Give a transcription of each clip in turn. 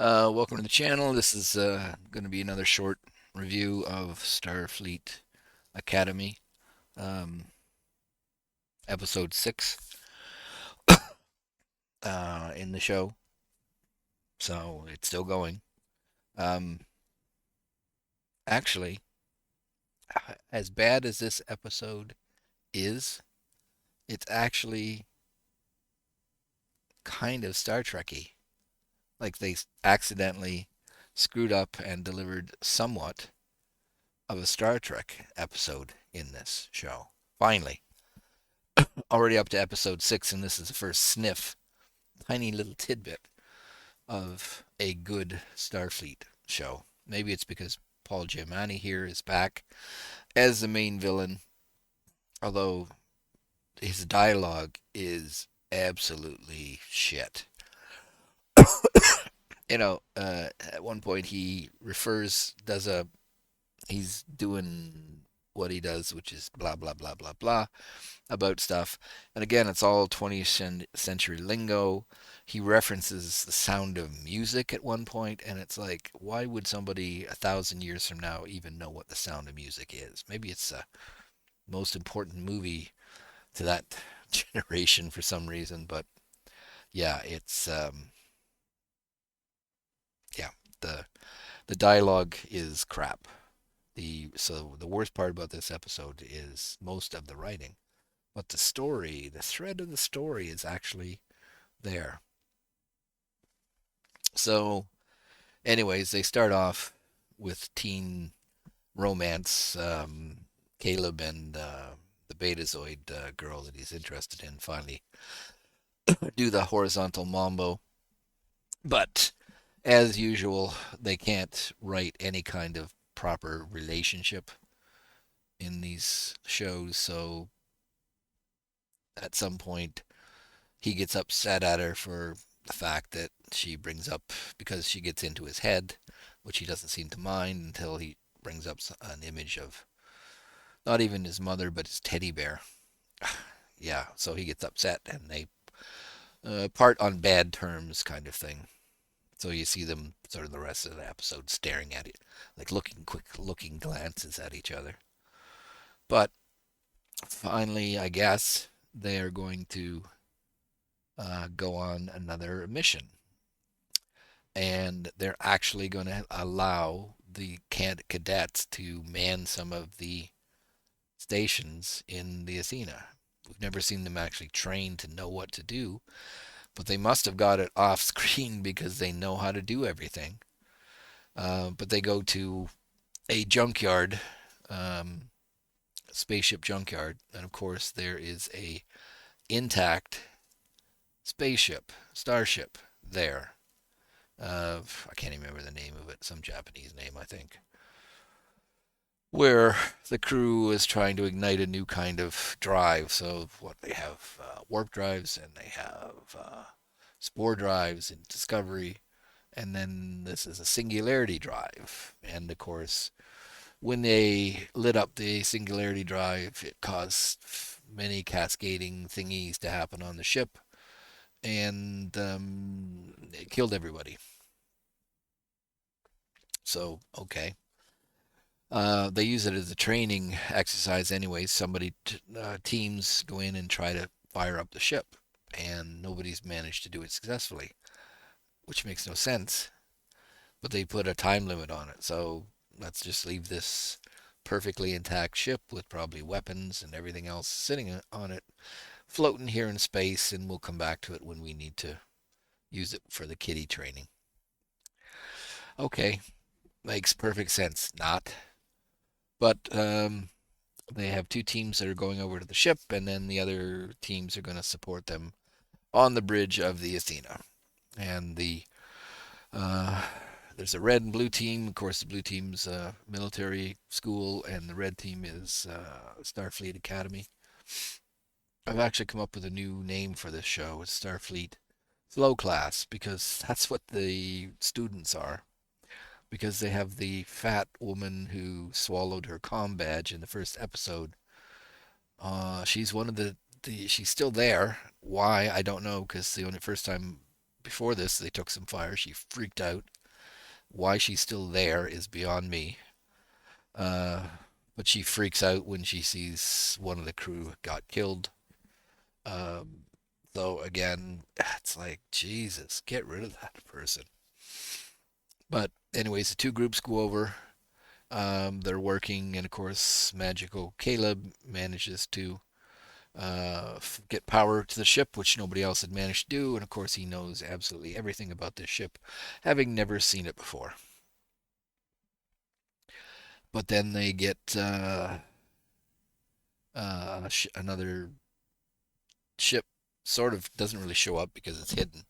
Welcome to the channel. This is going to be another short review of Starfleet Academy, um, episode 6 in the show. So it's still going. Um, Actually, as bad as this episode is, it's actually kind of Star Trekky. Like they accidentally screwed up and delivered somewhat of a Star Trek episode in this show. Finally, already up to episode 6, and this is the first sniff, tiny little tidbit of a good Starfleet show. Maybe it's because Paul Giamatti here is back as the main villain, although his dialogue is absolutely shit. At one point he he's doing what he does, which is blah, blah, blah, blah, blah, about stuff. And again, it's all 20th century lingo. He references the sound of music at one point, and it's like, why would somebody 1,000 years from now even know what the sound of music is? Maybe it's the most important movie to that generation for some reason, but yeah, yeah, the the dialogue is crap. The worst part about this episode is most of the writing, but the story, the thread of the story is actually there. So, anyways, they start off with teen romance. Caleb and the Betazoid girl that he's interested in finally do the horizontal mambo. But as usual, they can't write any kind of proper relationship in these shows. So at some point, he gets upset at her for the fact that she brings up, because she gets into his head, which he doesn't seem to mind until he brings up an image of not even his mother, but his teddy bear. Yeah, so he gets upset and they part on bad terms, kind of thing. So you see them sort of the rest of the episode staring at it, like looking quick, looking glances at each other. But finally, I guess they are going to go on another mission, and they're actually going to allow the cadets to man some of the stations in the Athena. We've never seen them actually trained to know what to do, but they must have got it off screen because they know how to do everything. But they go to a junkyard, um, spaceship junkyard, and of course there is a intact starship there. I can't even remember the name of it, some Japanese name, I think, where the crew is trying to ignite a new kind of drive. So what they have warp drives, and they have spore drives in Discovery, and then this is a singularity drive. And of course, when they lit up the singularity drive, it caused many cascading thingies to happen on the ship, and it killed everybody. So okay. They use it as a training exercise anyway. Teams go in and try to fire up the ship, and nobody's managed to do it successfully, which makes no sense. But they put a time limit on it, so let's just leave this perfectly intact ship with probably weapons and everything else sitting on it, floating here in space, and we'll come back to it when we need to use it for the kiddie training. Okay, makes perfect sense. Not, but they have two teams that are going over to the ship, and then the other teams are going to support them on the bridge of the Athena. And uh, there's a red and blue team. Of course, the blue team's military school, and the red team is Starfleet Academy. I've actually come up with a new name for this show. It's Starfleet Slow Class, because that's what the students are. Because they have the fat woman who swallowed her comm badge in the first episode. She's one of the she's still there. Why I don't know, because the only first time before this, they took some fire. She freaked out. Why she's still there is beyond me. Uh, but she freaks out when she sees one of the crew got killed. Um, so again, it's like, Jesus, get rid of that person. But anyways, the two groups go over. They're working, and of course, magical Caleb manages to get power to the ship, which nobody else had managed to do. And of course, he knows absolutely everything about this ship, having never seen it before. But then they get another ship, sort of doesn't really show up because it's hidden,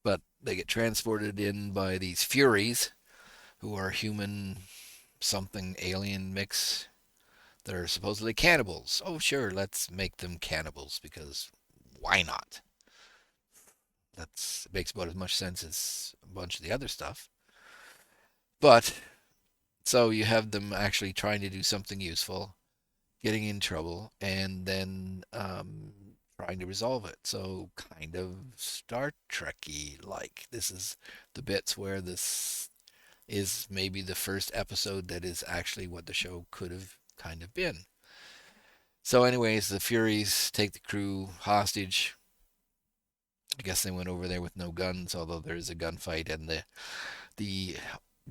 but they get transported in by these Furies, who are human something alien mix. They're supposedly cannibals. Oh, sure, let's make them cannibals because why not? That makes about as much sense as a bunch of the other stuff. But so you have them actually trying to do something useful, getting in trouble, and then trying to resolve it. So kind of Star Trekky like. This is the bits where this is maybe the first episode that is actually what the show could have kind of been. So, anyways, the Furies take the crew hostage. I guess they went over there with no guns, although there is a gunfight, and the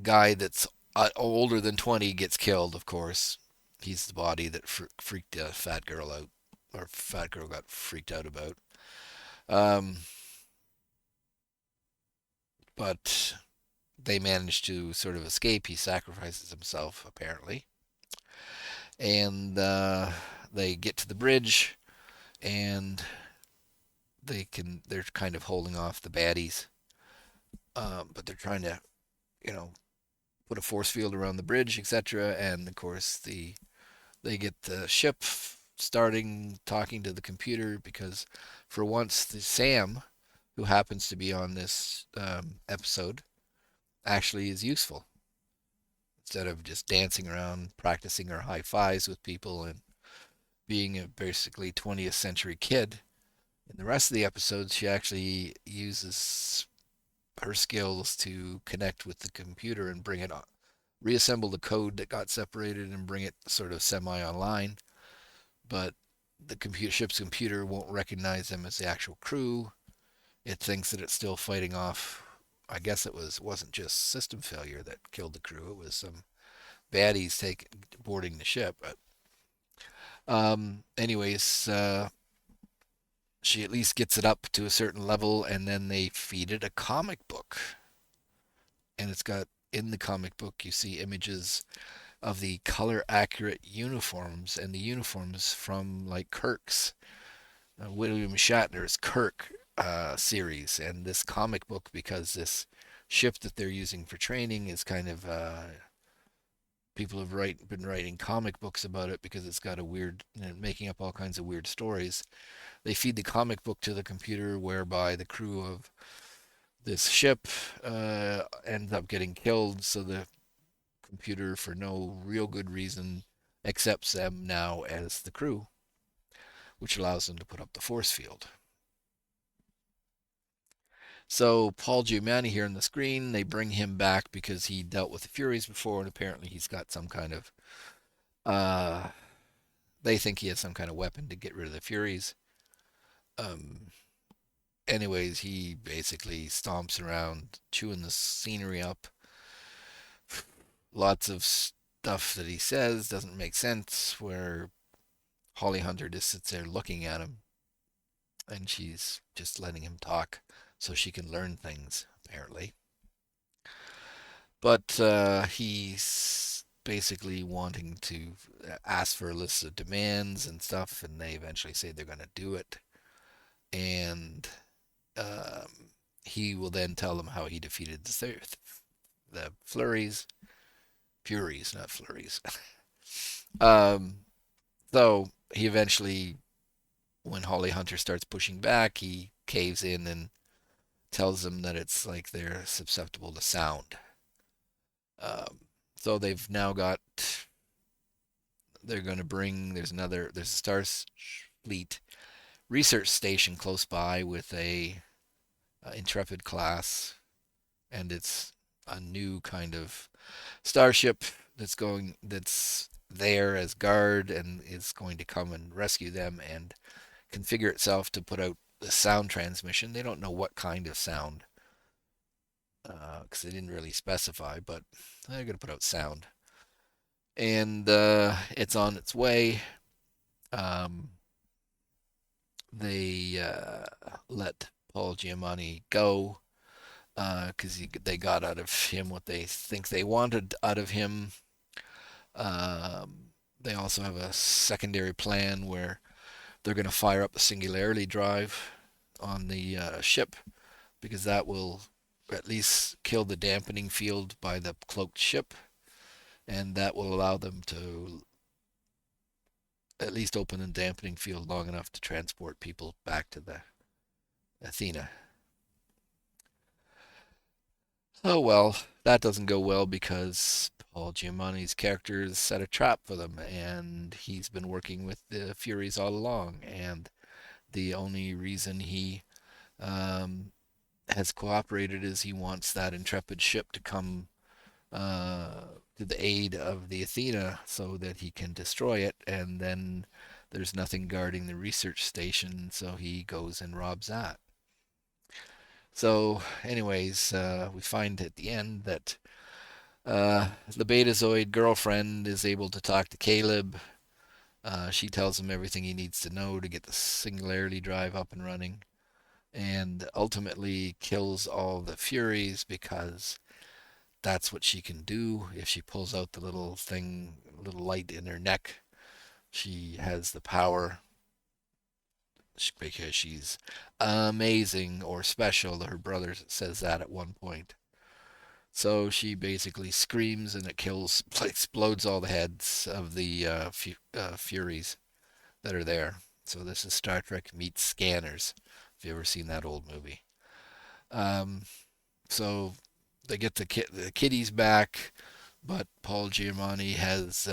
guy that's older than 20 gets killed. Of course, he's the body that freaked a fat girl out, or fat girl got freaked out about. Um, but they manage to sort of escape. He sacrifices himself apparently, and they get to the bridge, and they're kind of holding off the baddies, but they're trying to you know put a force field around the bridge, etc. And of course they get the ship starting talking to the computer because for once the Sam, who happens to be on this episode, actually is useful instead of just dancing around practicing her high fives with people and being a basically 20th century kid. In the rest of the episodes, she actually uses her skills to connect with the computer and bring it on, reassemble the code that got separated and bring it sort of semi online. But the ship's computer won't recognize them as the actual crew. It thinks that it's still fighting off. I guess wasn't just system failure that killed the crew. It was some baddies boarding the ship. But anyways, she at least gets it up to a certain level, and then they feed it a comic book, and it's got in the comic book you see images of the color accurate uniforms and the uniforms from like Kirk's William Shatner's Kirk series and this comic book because this ship that they're using for training is kind of people have been writing comic books about it because it's got a weird making up all kinds of weird stories. They feed the comic book to the computer whereby the crew of this ship ends up getting killed, so the computer, for no real good reason, accepts them now as the crew, which allows them to put up the force field. So Paul Giamatti here on the screen, they bring him back because he dealt with the Furies before, and apparently he's got some kind of, uh, they think he has some kind of weapon to get rid of the Furies. Um, anyways, he basically stomps around, chewing the scenery up. Lots of stuff that he says doesn't make sense, where Holly Hunter just sits there looking at him, and she's just letting him talk so she can learn things, apparently. But he's basically wanting to ask for a list of demands and stuff, and they eventually say they're going to do it. And he will then tell them how he defeated the Flurries. Furies, not Flurries. um, so he eventually, when Holly Hunter starts pushing back, he caves in and tells them that it's like they're susceptible to sound. Um, so they've now got. They're going to bring. There's a Starfleet research station close by with a Intrepid class, and it's a new kind of starship that's there as guard and is going to come and rescue them and configure itself to put out the sound transmission. They don't know what kind of sound because they didn't really specify, but they're going to put out sound. And it's on its way. Um, they let Paul Giamatti go because they got out of him what they think they wanted out of him. They also have a secondary plan where they're going to fire up the singularity drive on the ship because that will at least kill the dampening field by the cloaked ship, and that will allow them to at least open the dampening field long enough to transport people back to the Athena. Oh well, that doesn't go well because Paul Giamatti's character has set a trap for them, and he's been working with the Furies all along. And the only reason he um, has cooperated is he wants that intrepid ship to come uh, to the aid of the Athena so that he can destroy it, and then there's nothing guarding the research station, so he goes and robs that. So, anyways, we find at the end that the Betazoid girlfriend is able to talk to Caleb. She tells him everything he needs to know to get the singularity drive up and running, and ultimately kills all the Furies because that's what she can do. If she pulls out the little thing, little light in her neck, she has the power because she's amazing or special. Her brother says that at one point. So she basically screams and it kills, explodes all the heads of the Furies that are there. So this is Star Trek meets Scanners. If you ever seen that old movie. Um, so they get the kiddies back, but Paul Giamatti has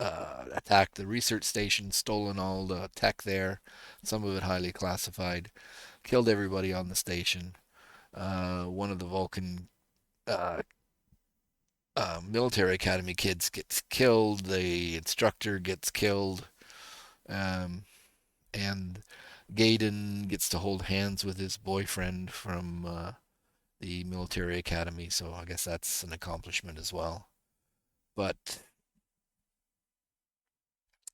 attacked the research station, stolen all the tech there, some of it highly classified, killed everybody on the station. One of the Vulcan uh, military academy kids gets killed. The instructor gets killed, um, and Gaiden gets to hold hands with his boyfriend from the military academy. So I guess that's an accomplishment as well. But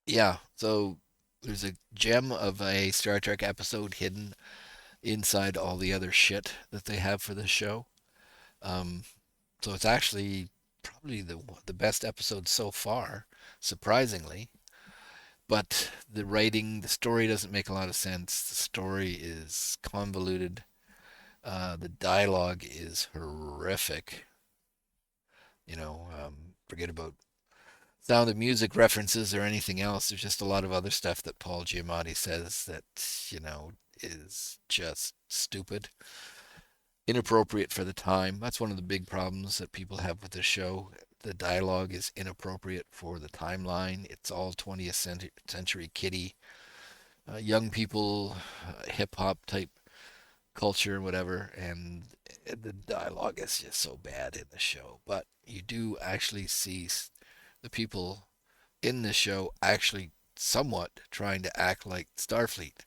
yeah, so there's a gem of a Star Trek episode hidden inside all the other shit that they have for this show. Um, so it's actually probably the best episode so far, surprisingly. But the writing, the story doesn't make a lot of sense. The story is convoluted. The dialogue is horrific. Forget about Sound of Music references or anything else. There's just a lot of other stuff that Paul Giamatti says that, is just stupid, inappropriate for the time. That's one of the big problems that people have with this show. The dialogue is inappropriate for the timeline. It's all 20th century kiddie, young people, hip hop type culture, whatever, and the dialogue is just so bad in the show. But you do actually see the people in this show actually somewhat trying to act like Starfleet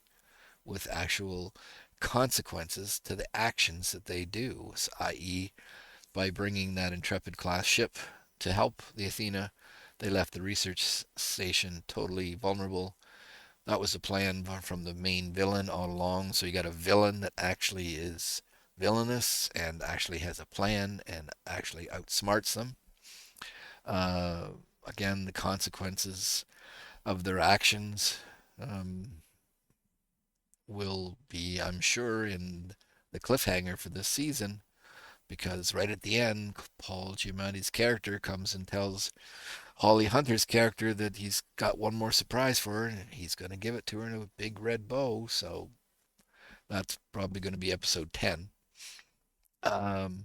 with actual consequences to the actions that they do, i.e., by bringing that Intrepid class ship to help the Athena, they left the research station totally vulnerable. That was the plan from the main villain all along. So you got a villain that actually is villainous and actually has a plan and actually outsmarts them. Uh, Again, the consequences of their actions um, will be, I'm sure, in the cliffhanger for this season. Because right at the end, Paul Giamatti's character comes and tells Holly Hunter's character that he's got one more surprise for her, and he's going to give it to her in a big red bow. So that's probably going to be episode 10. Um,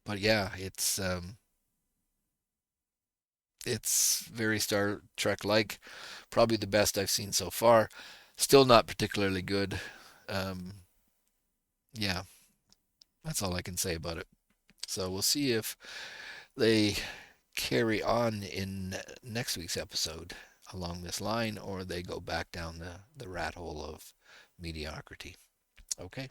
but yeah, it's very Star Trek like, probably the best I've seen so far. Still not particularly good. Um, Yeah, that's all I can say about it. So we'll see if they carry on in next week's episode along this line, or they go back down the rat hole of mediocrity. Okay.